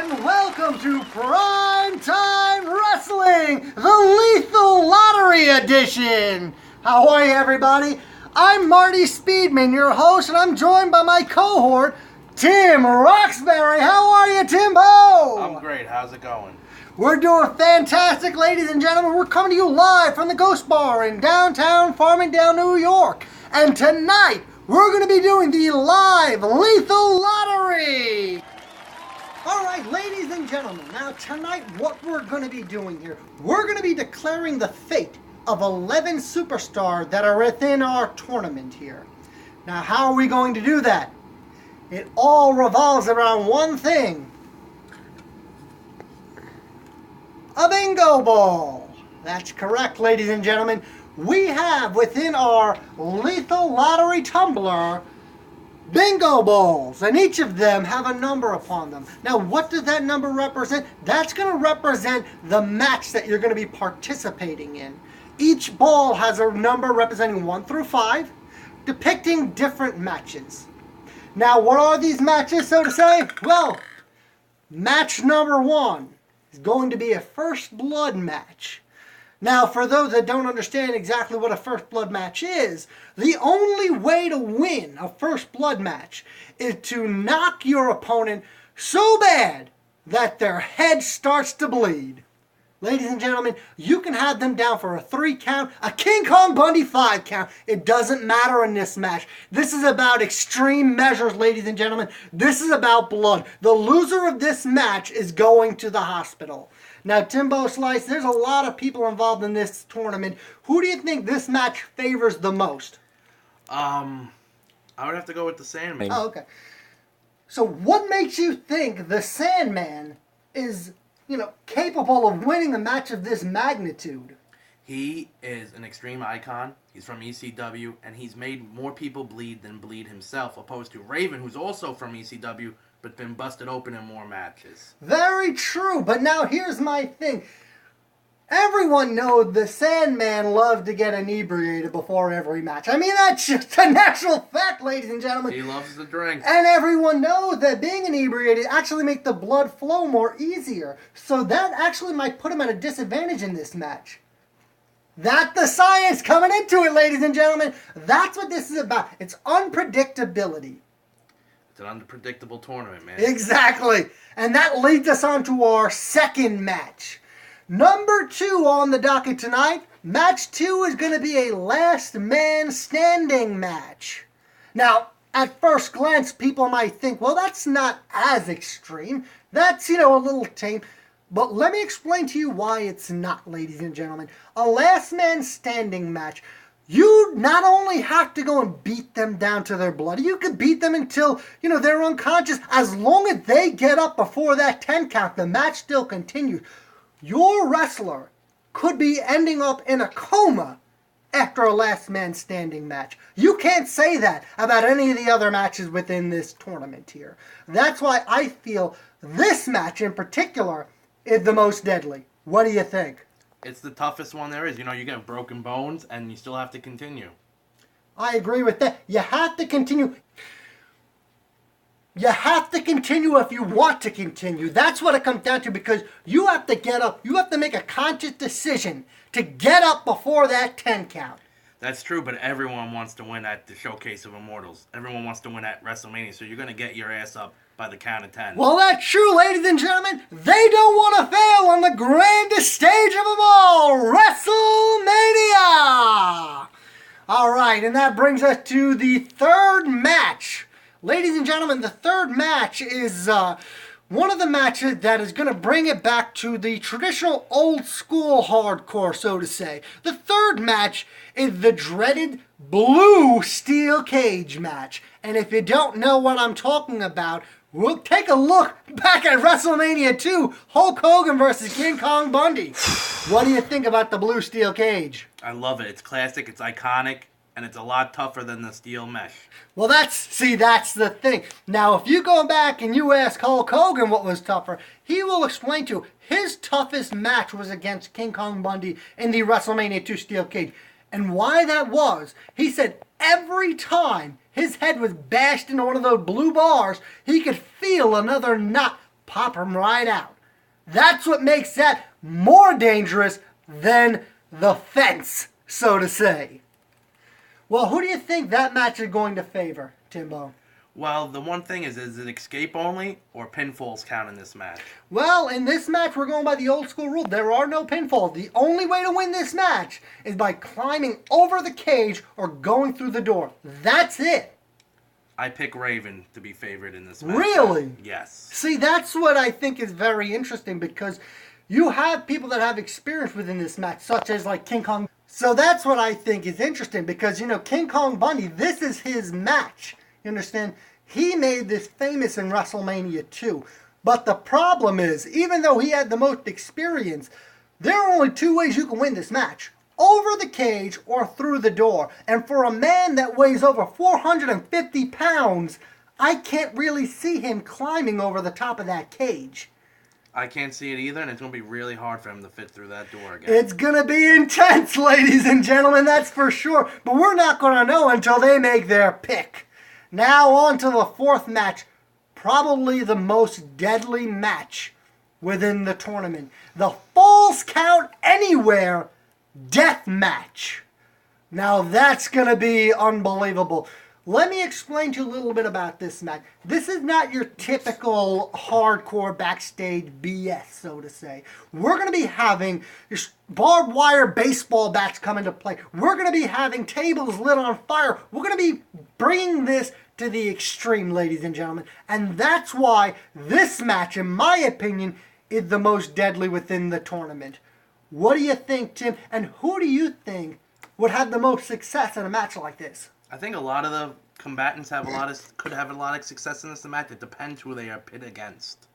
and welcome to Primetime Wrestling, the Lethal Lottery Edition. How are you, everybody? I'm Marty Speedman, your host, and I'm joined by my cohort, Tim Roxbury. How are you, Timbo? I'm great. How's it going? We're doing fantastic, ladies and gentlemen. We're coming to you live from the Ghost Bar in downtown Farmingdale, New York. And tonight, we're going to be doing the live Lethal Lottery. All right, ladies and gentlemen, now tonight what we're going to be doing here, we're going to be declaring the fate of 11 superstars that are within our tournament here. Now, how are we going to do that? It all revolves around one thing. A bingo ball. That's correct, ladies and gentlemen. We have within our Lethal Lottery tumbler bingo balls, and each of them have a number upon them. Now, what does that number represent? That's going to represent the match that you're going to be participating in. Each ball has a number representing 1 through 5, depicting different matches. Now, what are these matches, so to say? Well, match number 1 is going to be a first blood match. Now, for those that don't understand exactly what a first blood match is, the only way to win a first blood match is to knock your opponent so bad that their head starts to bleed. Ladies and gentlemen, you can have them down for a 3 count, a King Kong Bundy 5 count. It doesn't matter in this match. This is about extreme measures, ladies and gentlemen. This is about blood. The loser of this match is going to the hospital. Now, Timbo Slice, there's a lot of people involved in this tournament. Who do you think this match favors the most? I would have to go with the Sandman. Oh, okay. So what makes you think the Sandman is, capable of winning a match of this magnitude? He is an extreme icon. He's from ECW, and he's made more people bleed than bleed himself, opposed to Raven, who's also from ECW, but been busted open in more matches. Very true, but now here's my thing. Everyone knows the Sandman loves to get inebriated before every match. I mean, that's just a natural fact, ladies and gentlemen. He loves the drink. And everyone knows that being inebriated actually makes the blood flow more easier. So that actually might put him at a disadvantage in this match. That's the science coming into it, ladies and gentlemen. That's what this is about. It's unpredictability. It's an unpredictable tournament, man. Exactly. And that leads us on to our second match. Number 2 on the docket tonight. Match 2 is going to be a last man standing match. Now, at first glance, people might think, well, that's not as extreme. That's, a little tame. But let me explain to you why it's not, ladies and gentlemen. A last man standing match. You not only have to go and beat them down to their blood, you could beat them until, they're unconscious. As long as they get up before that 10 count, the match still continues. Your wrestler could be ending up in a coma after a last man standing match. You can't say that about any of the other matches within this tournament here. That's why I feel this match in particular is the most deadly. What do you think? It's the toughest one there is. You get broken bones, and you still have to continue. I agree with that. You have to continue. You have to continue if you want to continue. That's what it comes down to, because you have to get up. You have to make a conscious decision to get up before that 10 count. That's true, but everyone wants to win at the Showcase of Immortals. Everyone wants to win at WrestleMania, so you're going to get your ass up by the count of 10. Well, that's true, ladies and gentlemen. They don't want to fail on the grandest stage of them all, WrestleMania! All right, and that brings us to the third match. Ladies and gentlemen, the third match is one of the matches that is going to bring it back to the traditional old school hardcore, so to say. The third match is the dreaded blue steel cage match. And if you don't know what I'm talking about, we'll take a look back at WrestleMania 2, Hulk Hogan versus King Kong Bundy. What do you think about the blue steel cage? I love it. It's classic, it's iconic, and it's a lot tougher than the steel mesh. Well, that's the thing. Now, if you go back and you ask Hulk Hogan what was tougher, he will explain to you his toughest match was against King Kong Bundy in the WrestleMania 2 steel cage. And why that was, he said every time his head was bashed into one of those blue bars, he could feel another knot pop him right out. That's what makes that more dangerous than the fence, so to say. Well, who do you think that match is going to favor, Timbo? Well, the one thing is it escape only or pinfalls count in this match? Well, in this match, we're going by the old school rule. There are no pinfalls. The only way to win this match is by climbing over the cage or going through the door. That's it. I pick Raven to be favored in this match. Really? Yes. See, that's what I think is very interesting because you have people that have experience within this match, such as like King Kong. So that's what I think is interesting because, you know, King Kong Bundy, this is his match. You understand? He made this famous in WrestleMania 2. But the problem is, even though he had the most experience, there are only two ways you can win this match. Over the cage or through the door. And for a man that weighs over 450 pounds, I can't really see him climbing over the top of that cage. I can't see it either, and it's going to be really hard for him to fit through that door again. It's going to be intense, ladies and gentlemen, that's for sure. But we're not going to know until they make their pick. Now on to the fourth match, probably the most deadly match within the tournament. The Falls Count Anywhere Death Match. Now that's going to be unbelievable. Let me explain to you a little bit about this match. This is not your typical hardcore backstage BS, so to say. We're going to be having barbed wire baseball bats come into play. We're going to be having tables lit on fire. We're going to be bringing this to the extreme, ladies and gentlemen. And that's why this match, in my opinion, is the most deadly within the tournament. What do you think, Tim? And who do you think would have the most success in a match like this? I think a lot of the combatants could have a lot of success in this match. It depends who they are pit against.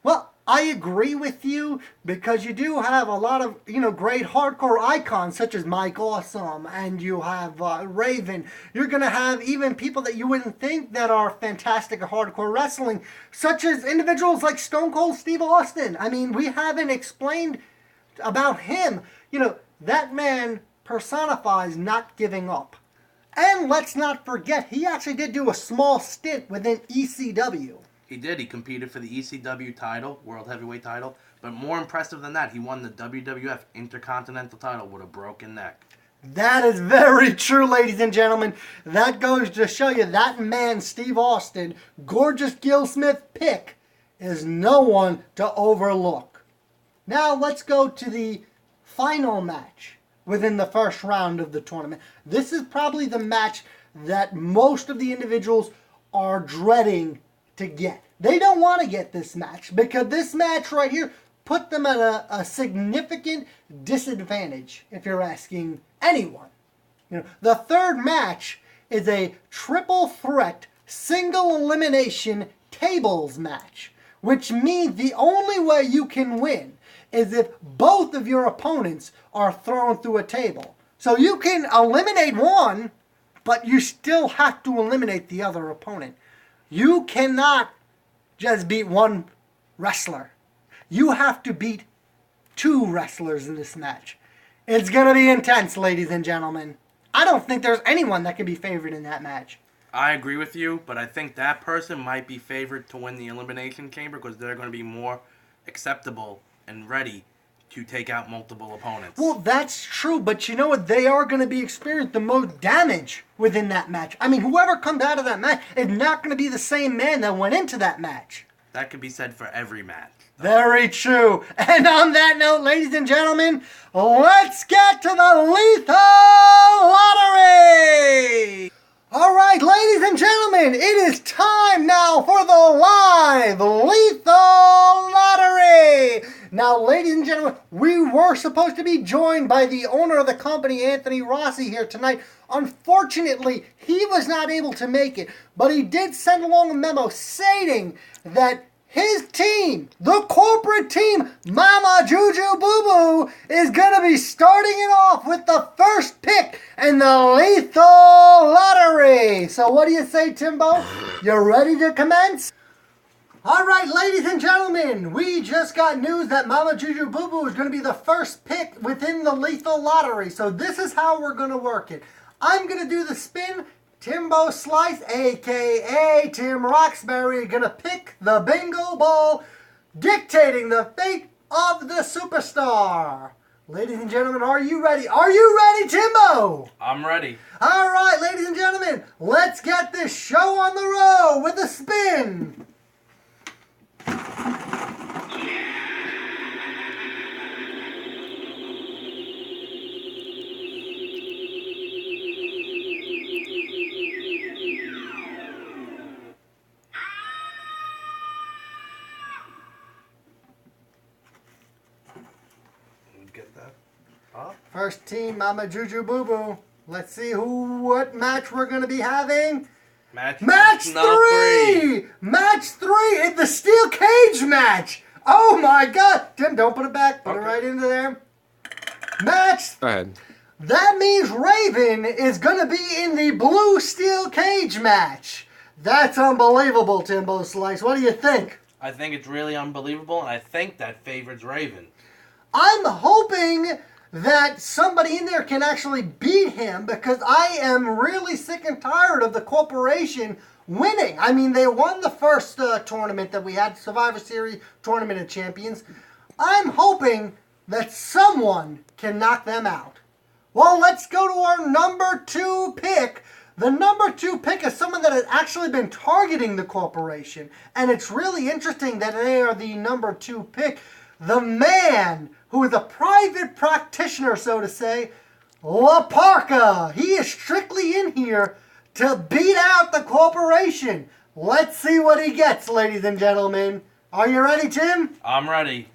Well, I agree with you because you do have a lot of, great hardcore icons such as Mike Awesome and you have Raven. You're going to have even people that you wouldn't think that are fantastic at hardcore wrestling, such as individuals like Stone Cold Steve Austin. I mean, we haven't explained about him. That man personifies not giving up. And let's not forget, he actually did do a small stint within ECW. He did. He competed for the ECW title, World Heavyweight title. But more impressive than that, he won the WWF Intercontinental title with a broken neck. That is very true, ladies and gentlemen. That goes to show you that man, Steve Austin, gorgeous Gil Smith pick, is no one to overlook. Now let's go to the final match within the first round of the tournament. This is probably the match that most of the individuals are dreading to get. They don't want to get this match because this match right here put them at a significant disadvantage, if you're asking anyone. The third match is a triple threat single elimination tables match, which means the only way you can win is if both of your opponents are thrown through a table. So you can eliminate one, but you still have to eliminate the other opponent. You cannot just beat one wrestler. You have to beat two wrestlers in this match. It's going to be intense, ladies and gentlemen. I don't think there's anyone that can be favored in that match. I agree with you, but I think that person might be favored to win the Elimination Chamber because they're going to be more acceptable and ready to take out multiple opponents. Well, that's true, but you know what? They are going to be experiencing the most damage within that match. I mean, whoever comes out of that match is not going to be the same man that went into that match. That could be said for every match. Very true. And on that note, ladies and gentlemen, let's get to the Lethal Lottery! All right, ladies and gentlemen, it is time now for the live Lethal Lottery! Now, ladies and gentlemen, we were supposed to be joined by the owner of the company, Anthony Rossi, here tonight. Unfortunately, he was not able to make it, but he did send along a memo stating that his team, the corporate team, Mama Juju Boo Boo, is going to be starting it off with the first pick in the Lethal Lottery. So what do you say, Timbo? You ready to commence? All right, ladies and gentlemen, we just got news that Mama Juju Boo Boo is going to be the first pick within the Lethal Lottery. So this is how we're going to work it. I'm going to do the spin. Timbo Slice, a.k.a. Tim Roxbury, going to pick the bingo ball. dictating the fate of the superstar. Ladies and gentlemen, are you ready? Are you ready, Timbo? I'm ready. All right, ladies and gentlemen, let's get this show on the road with a spin. Get that up. First team, Mama Juju Boo Boo. Let's see what match we're going to be having. Match three! Match 3! It's the steel cage match! Oh my god! Tim, don't put it back. Put it right into there. Match. Go ahead. That means Raven is going to be in the blue steel cage match. That's unbelievable, Timbo Slice. What do you think? I think it's really unbelievable, and I think that favors Raven. I'm hoping that somebody in there can actually beat him because I am really sick and tired of the corporation winning. I mean, they won the first tournament that we had, Survivor Series Tournament of Champions. I'm hoping that someone can knock them out. Well, let's go to our number 2 pick. The number 2 pick is someone that has actually been targeting the corporation. And it's really interesting that they are the number 2 pick. The man who is a private practitioner, so to say, La Parka. He is strictly in here to beat out the corporation. Let's see what he gets, ladies and gentlemen. Are you ready, Tim? I'm ready.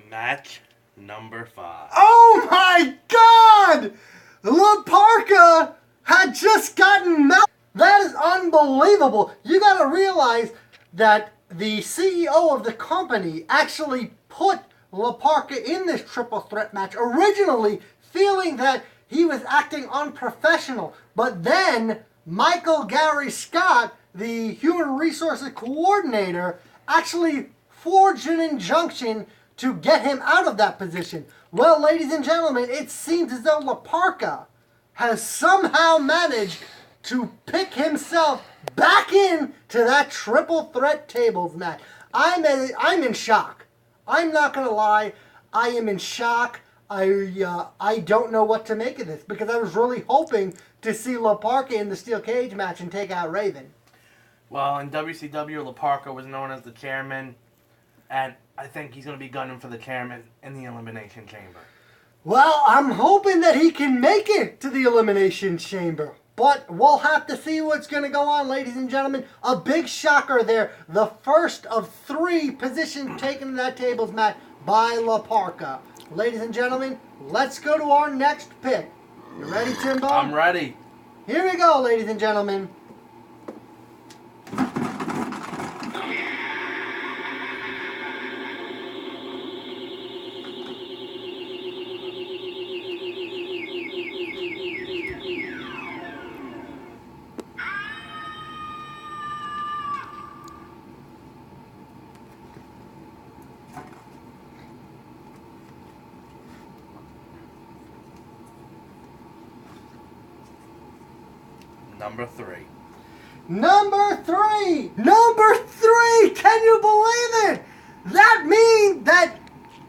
Match number 5. Oh my God! La Parka had just gotten melted. That is unbelievable. You got to realize that the CEO of the company actually put La Parka in this triple threat match originally feeling that he was acting unprofessional. But then Michael Gary Scott, the human resources coordinator, actually forged an injunction to get him out of that position. Well, ladies and gentlemen, it seems as though La Parka has somehow managed to pick himself back in to that triple threat tables match. I'm in shock. I'm not gonna lie. I am in shock. I don't know what to make of this because I was really hoping to see La Parka in the steel cage match and take out Raven. Well, in WCW, La Parka was known as the chairman, and I think he's going to be gunning for the chairman in the Elimination Chamber. Well, I'm hoping that he can make it to the Elimination Chamber. But we'll have to see what's going to go on, ladies and gentlemen. A big shocker there. The first of 3 positions taken in that tables match by La Parka. Ladies and gentlemen, let's go to our next pick. You ready, Timbo? I'm ready. Here we go, ladies and gentlemen. Number 3. Number 3! Number 3! Can you believe it? That means that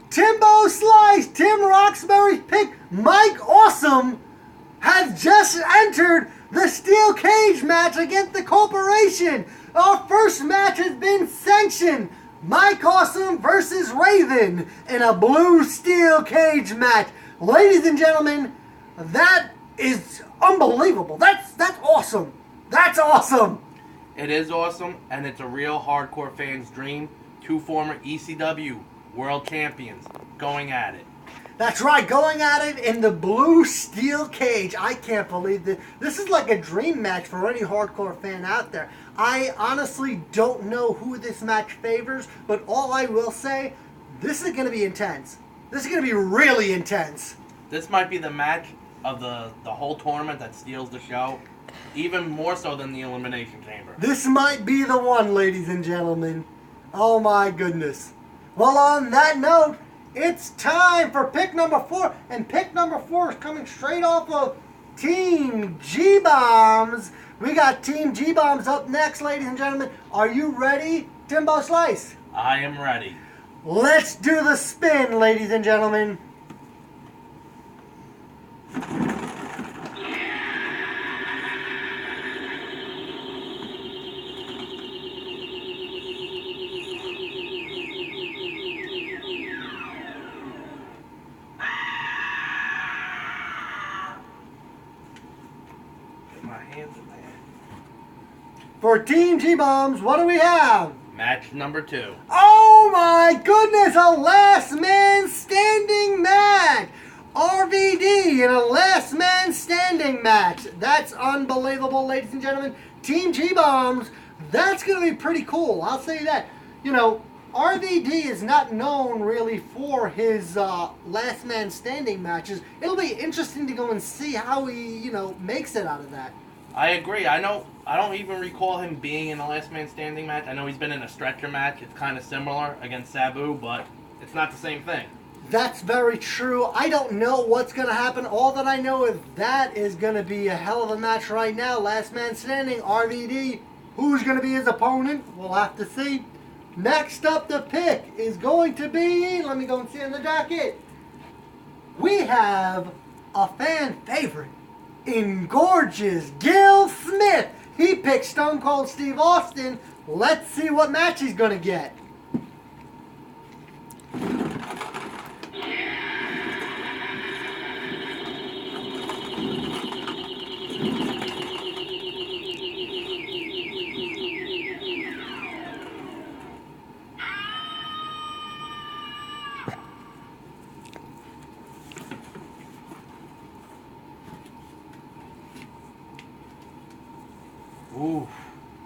Timbo Slice, Tim Roxbury's pick, Mike Awesome, has just entered the steel cage match against the corporation. Our first match has been sanctioned. Mike Awesome versus Raven in a blue steel cage match. Ladies and gentlemen, that is unbelievable. That's awesome. That's awesome. It is awesome, and it's a real hardcore fan's dream. 2 former ECW world champions going at it. That's right, going at it in the blue steel cage. I can't believe this. This is like a dream match for any hardcore fan out there. I honestly don't know who this match favors, but all I will say, this is going to be intense. This is going to be really intense. This might be the match of the whole tournament that steals the show, even more so than the Elimination Chamber. This might be the one, ladies and gentlemen. Oh my goodness. Well, on that note, it's time for pick number 4. And pick number 4 is coming straight off of Team G-Bombs. We got Team G-Bombs up next, ladies and gentlemen. Are you ready, Timbo Slice? I am ready. Let's do the spin, ladies and gentlemen. For Team G-Bombs, what do we have? Match number 2. Oh my goodness, a last man standing match. RVD in a last man standing match. That's unbelievable, ladies and gentlemen. Team G-Bombs, that's going to be pretty cool. I'll say that. You know, RVD is not known really for his last man standing matches. It'll be interesting to go and see how he, makes it out of that. I agree. I don't even recall him being in a last man standing match. I know he's been in a stretcher match. It's kind of similar against Sabu, but it's not the same thing. That's very true. I don't know what's going to happen. All that I know is that is going to be a hell of a match right now. Last man standing, RVD. Who's going to be his opponent? We'll have to see. Next up the pick is going to be, let me go and see on the docket. We have a fan favorite in gorgeous Gil Smith. He picked Stone Cold Steve Austin. Let's see what match he's going to get. Ooh.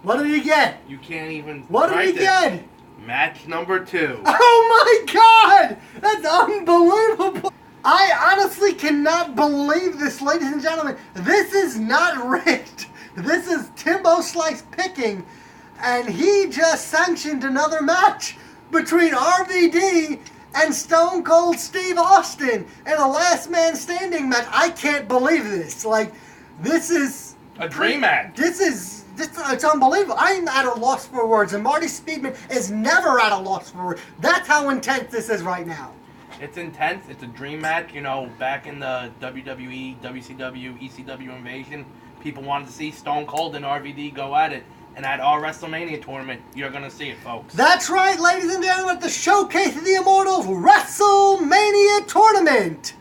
What did he get? You can't even. What did he get? Match number 2. Oh my God! That's unbelievable! I honestly cannot believe this, ladies and gentlemen. This is not rigged. This is Timbo Slice picking, and he just sanctioned another match between RVD and Stone Cold Steve Austin in a last man standing match. I can't believe this. This is a dream match. It's unbelievable. I'm at a loss for words, and Marty Speedman is never at a loss for words. That's how intense this is right now. It's intense. It's a dream match. Back in the WWE, WCW, ECW invasion, people wanted to see Stone Cold and RVD go at it. And at our WrestleMania tournament, you're going to see it, folks. That's right, ladies and gentlemen, at the Showcase of the Immortals WrestleMania tournament.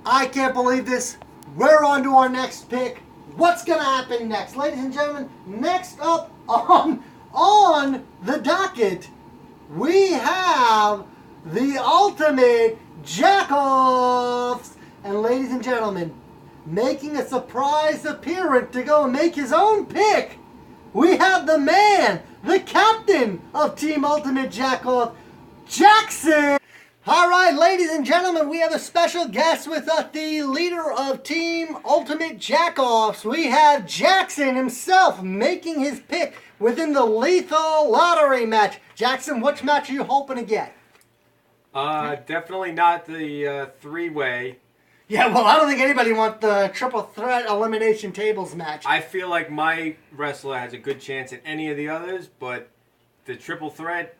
I can't believe this. We're on to our next pick. What's going to happen next? Ladies and gentlemen, next up on the docket, we have the Ultimate Jackoffs. And ladies and gentlemen, making a surprise appearance to go and make his own pick, we have the man, the captain of Team Ultimate Jackoff, Jackson. All right, ladies and gentlemen, we have a special guest with us, the leader of Team Ultimate Jackoffs. We have Jackson himself making his pick within the Lethal Lottery match. Jackson, which match are you hoping to get? Definitely not the three-way. Yeah, well, I don't think anybody wants the triple threat elimination tables match. I feel like my wrestler has a good chance at any of the others, but the triple threat,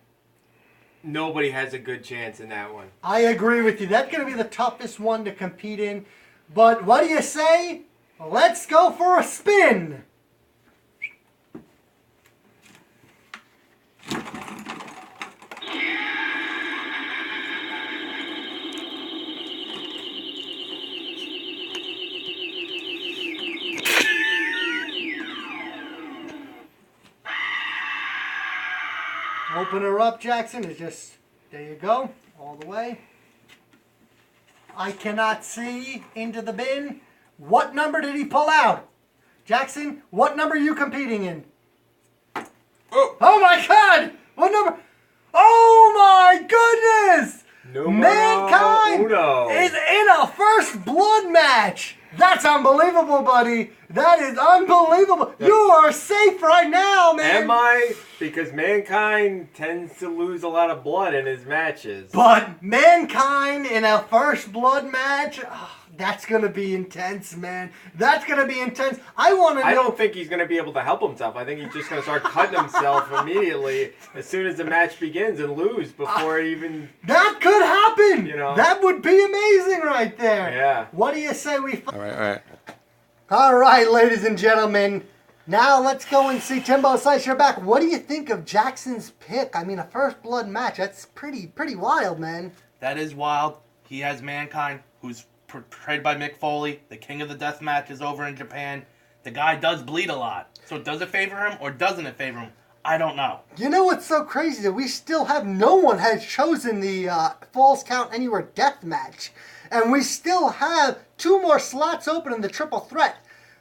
nobody has a good chance in that one. I agree with you. That's going to be the toughest one to compete in. But what do you say? Let's go for a spin. Open her up, Jackson. It's just, there you go, all the way. I cannot see into the bin. What number did he pull out? Jackson, what number are you competing in? Oh my God! What number? Oh my goodness! Numero Mankind uno. is in a first blood match That's unbelievable, buddy. That is unbelievable. You are safe right now, man. Am I? Because Mankind tends to lose a lot of blood in his matches. But Mankind in a first blood match, that's going to be intense, man. That's going to be intense. I don't think he's going to be able to help himself. I think he's just going to start cutting himself immediately as soon as the match begins and lose before even... That could happen. You know? That would be amazing right there. Yeah. What do you say we... All right. All right, ladies and gentlemen. Now let's go and see Timbo Slice. You're back. What do you think of Jackson's pick? I mean, a first blood match. That's pretty wild, man. That is wild. He has Mankind, who's portrayed by Mick Foley. The king of the death match is over in Japan. The guy does bleed a lot. So does it favor him or doesn't it favor him? I don't know. You know what's so crazy? That we still have no one has chosen the Falls Count Anywhere death match. And we still have 2 more slots open in the triple threat.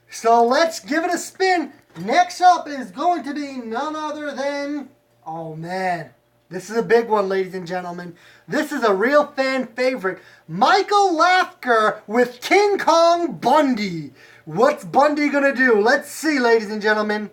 So let's give it a spin. Next up is going to be none other than... Oh, man. This is a big one, ladies and gentlemen. This is a real fan favorite. Michael Lafker with King Kong Bundy. What's Bundy going to do? Let's see, ladies and gentlemen.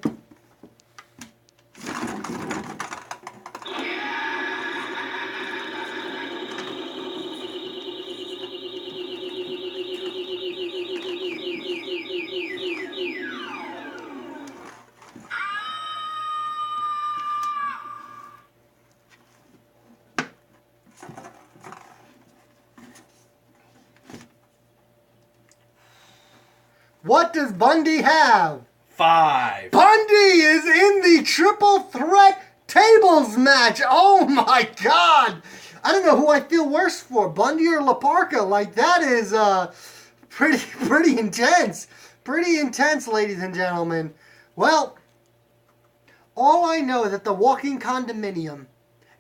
What does Bundy have? 5. Bundy is in the triple threat tables match. Oh my God. I don't know who I feel worse for, Bundy or Laparca. Like, that is pretty intense. Pretty intense, ladies and gentlemen. Well, all I know is that the walking condominium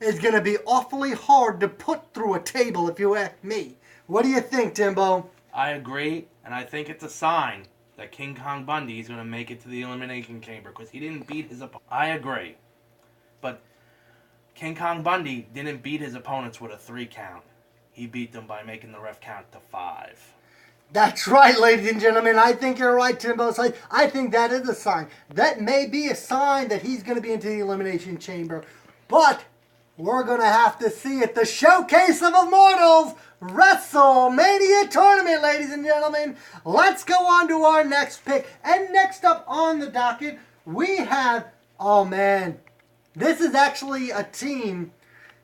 is going to be awfully hard to put through a table, if you ask me. What do you think, Timbo? I agree, and I think it's a sign that King Kong Bundy is going to make it to the Elimination Chamber because he didn't beat his opponent. I agree. But King Kong Bundy didn't beat his opponents with a 3 count. He beat them by making the ref count to 5. That's right, ladies and gentlemen. I think you're right, Timbo. I think that is a sign. That may be a sign that he's going to be into the Elimination Chamber. But we're going to have to see it. The Showcase of Immortals WrestleMania Tournament, ladies and gentlemen. Let's go on to our next pick. And next up on the docket, we have, oh man, this is actually a team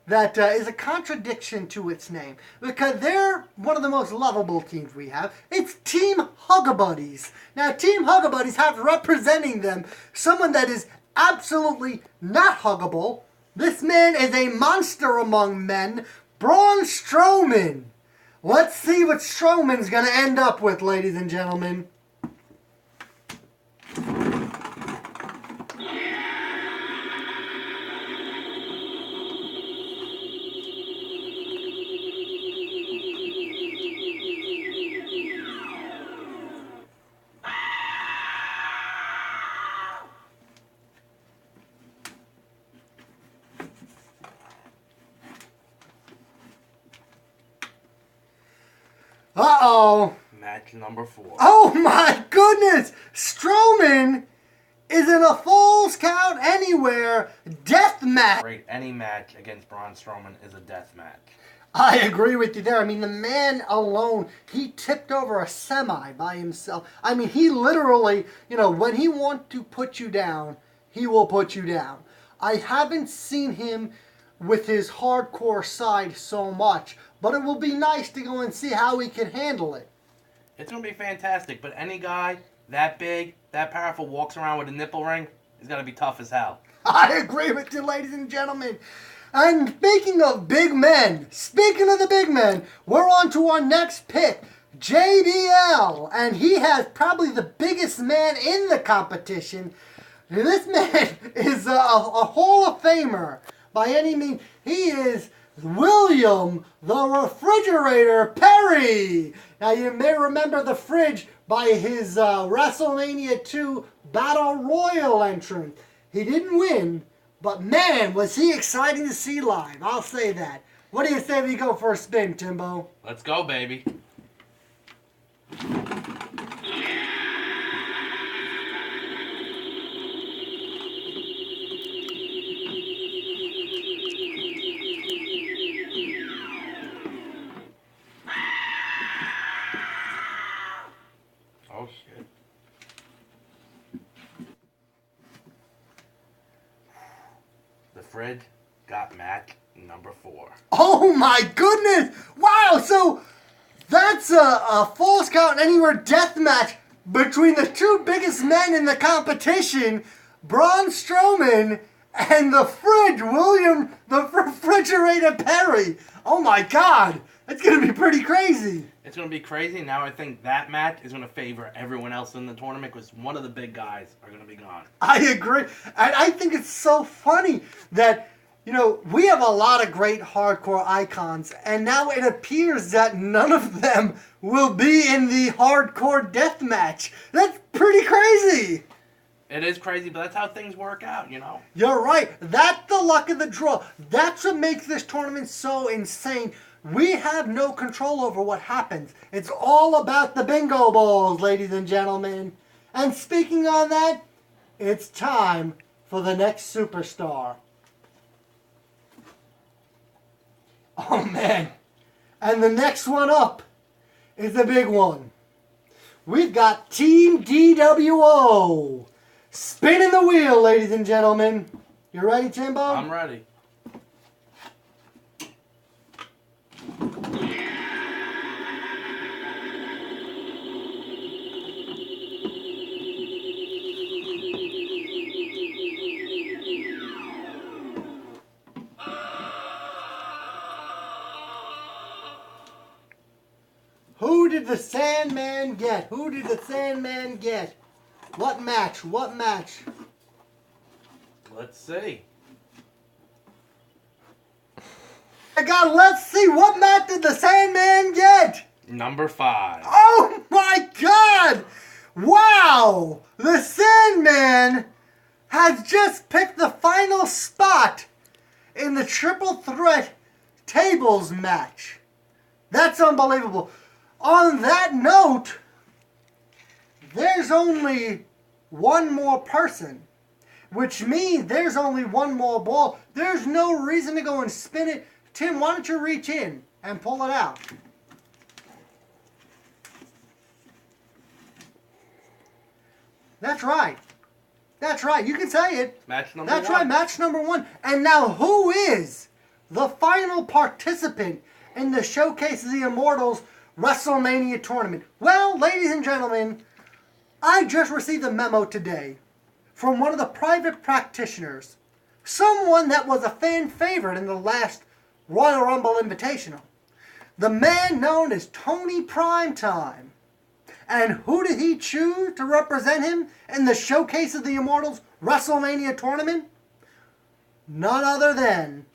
that is a contradiction to its name. Because they're one of the most lovable teams we have. It's Team Hugabuddies. Now, Team Hugabuddies have representing them someone that is absolutely not huggable. This man is a monster among men, Braun Strowman. Let's see what Strowman's going to end up with, ladies and gentlemen. Uh-oh. Match number 4. Oh my goodness! Strowman is in a Falls Count Anywhere death match. Great. Any match against Braun Strowman is a death match. I agree with you there. I mean, the man alone, he tipped over a semi by himself. I mean, he literally, when he wants to put you down, he will put you down. I haven't seen him with his hardcore side so much, but it will be nice to go and see how he can handle it. It's going to be fantastic, but any guy that big, that powerful, walks around with a nipple ring is going to be tough as hell. I agree with you, ladies and gentlemen. And speaking of the big men, we're on to our next pick, JBL, and he has probably the biggest man in the competition. This man is a Hall of Famer by any means. He is William the Refrigerator Perry. Now, you may remember the fridge by his WrestleMania 2 Battle Royal entrance. He didn't win, but man, was he exciting to see live. I'll say that. What do you say we go for a spin, Timbo? Let's go, baby. Fridge got match number 4. Oh my goodness! Wow, so that's a Falls Count Anywhere death match between the two biggest men in the competition, Braun Strowman and the Fridge, William the Refrigerator Perry. Oh my God, that's going to be pretty crazy. It's going to be crazy. Now I think that match is going to favor everyone else in the tournament because one of the big guys are going to be gone. I agree. And I think it's so funny that, you know, we have a lot of great hardcore icons, and now it appears that none of them will be in the hardcore death match. That's pretty crazy. It is crazy, but that's how things work out, you know? You're right. That's the luck of the draw. That's what makes this tournament so insane. We have no control over what happens. It's all about the bingo balls, ladies and gentlemen. And speaking on that, it's time for the next superstar. Oh, man. And the next one up is the big one. We've got Team DWO. Spinning the wheel, ladies and gentlemen. You ready, Timbo? I'm ready. Who did the Sandman get? Who did the Sandman get? What match? What match? Let's see. My God, let's see. What match did the Sandman get? Number 5. Oh my God! Wow! The Sandman has just picked the final spot in the triple threat tables match. That's unbelievable. On that note, there's only one more person, which means there's only one more ball. There's no reason to go and spin it. Tim, why don't you reach in and pull it out? That's right. That's right. You can say it. Match number That's 1. right. Match number 1. And now who is the final participant in the Showcase of the Immortals WrestleMania tournament? Well, ladies and gentlemen, I just received a memo today from one of the private practitioners, someone that was a fan favorite in the last Royal Rumble Invitational, the man known as Tony Primetime. And who did he choose to represent him in the Showcase of the Immortals WrestleMania tournament? None other than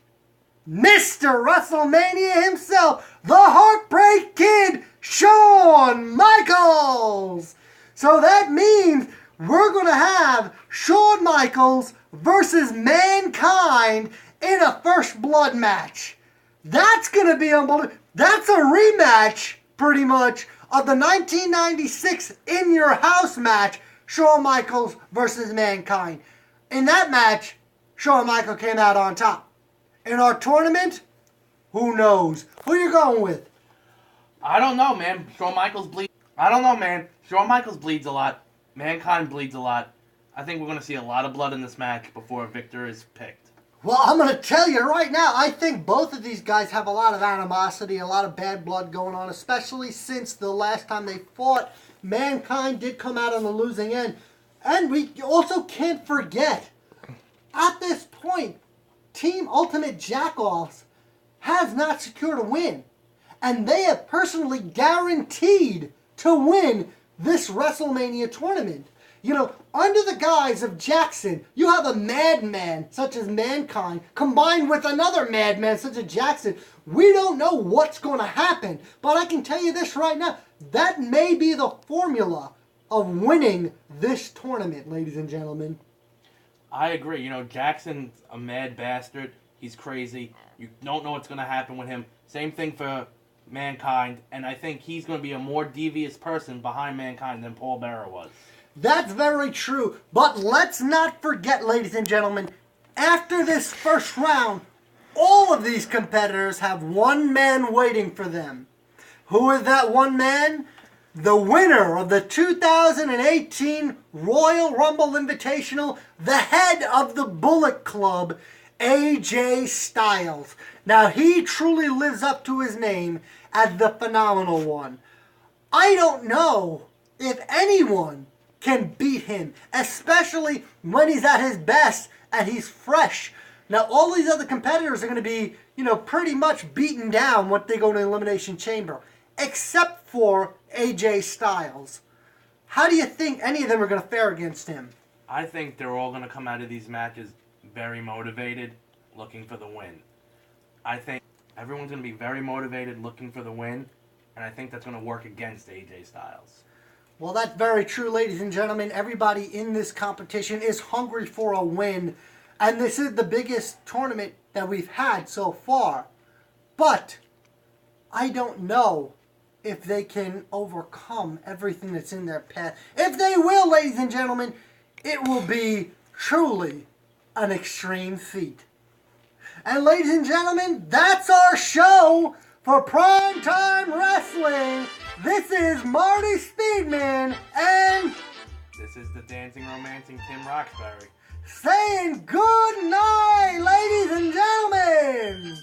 Mr. WrestleMania himself, the Heartbreak Kid, Shawn Michaels. So that means we're going to have Shawn Michaels versus Mankind in a First Blood match. That's going to be unbelievable. That's a rematch, pretty much, of the 1996 In Your House match, Shawn Michaels versus Mankind. In that match, Shawn Michaels came out on top. In our tournament, who knows? Who you going with? I don't know, man. Shawn Michaels bleeds. I don't know, man. Shawn Michaels bleeds a lot. Mankind bleeds a lot. I think we're going to see a lot of blood in this match before a victor is picked. Well, I'm going to tell you right now, I think both of these guys have a lot of animosity, a lot of bad blood going on, especially since the last time they fought, Mankind did come out on the losing end. And we also can't forget, at this point, Team Ultimate Jackoffs has not secured a win. And they have personally guaranteed to win this WrestleMania tournament. You know, under the guise of Jackson, you have a madman such as Mankind combined with another madman such as Jackson. We don't know what's going to happen, but I can tell you this right now. That may be the formula of winning this tournament, ladies and gentlemen. I agree. You know, Jackson's a mad bastard. He's crazy. You don't know what's going to happen with him. Same thing for Mankind, and I think he's going to be a more devious person behind Mankind than Paul Bearer was. That's very true. But let's not forget, ladies and gentlemen, after this first round, all of these competitors have one man waiting for them. Who is that one man? The winner of the 2018 Royal Rumble Invitational, the head of the Bullet Club, AJ Styles. Now, he truly lives up to his name as the Phenomenal One. I don't know if anyone can beat him, especially when he's at his best and he's fresh. Now, all these other competitors are going to be, pretty much beaten down when they go to the Elimination Chamber, except for AJ Styles. How do you think any of them are going to fare against him? I think they're all going to come out of these matches very motivated, looking for the win. I think everyone's going to be very motivated, looking for the win, and I think that's going to work against AJ Styles. Well, that's very true, ladies and gentlemen. Everybody in this competition is hungry for a win, and this is the biggest tournament that we've had so far. But I don't know if they can overcome everything that's in their path. If they will, ladies and gentlemen, it will be truly an extreme feat. And ladies and gentlemen, that's our show for Primetime Wrestling. This is Marty Speedman and this is the dancing, romancing Tim Roxbury saying good night, ladies and gentlemen.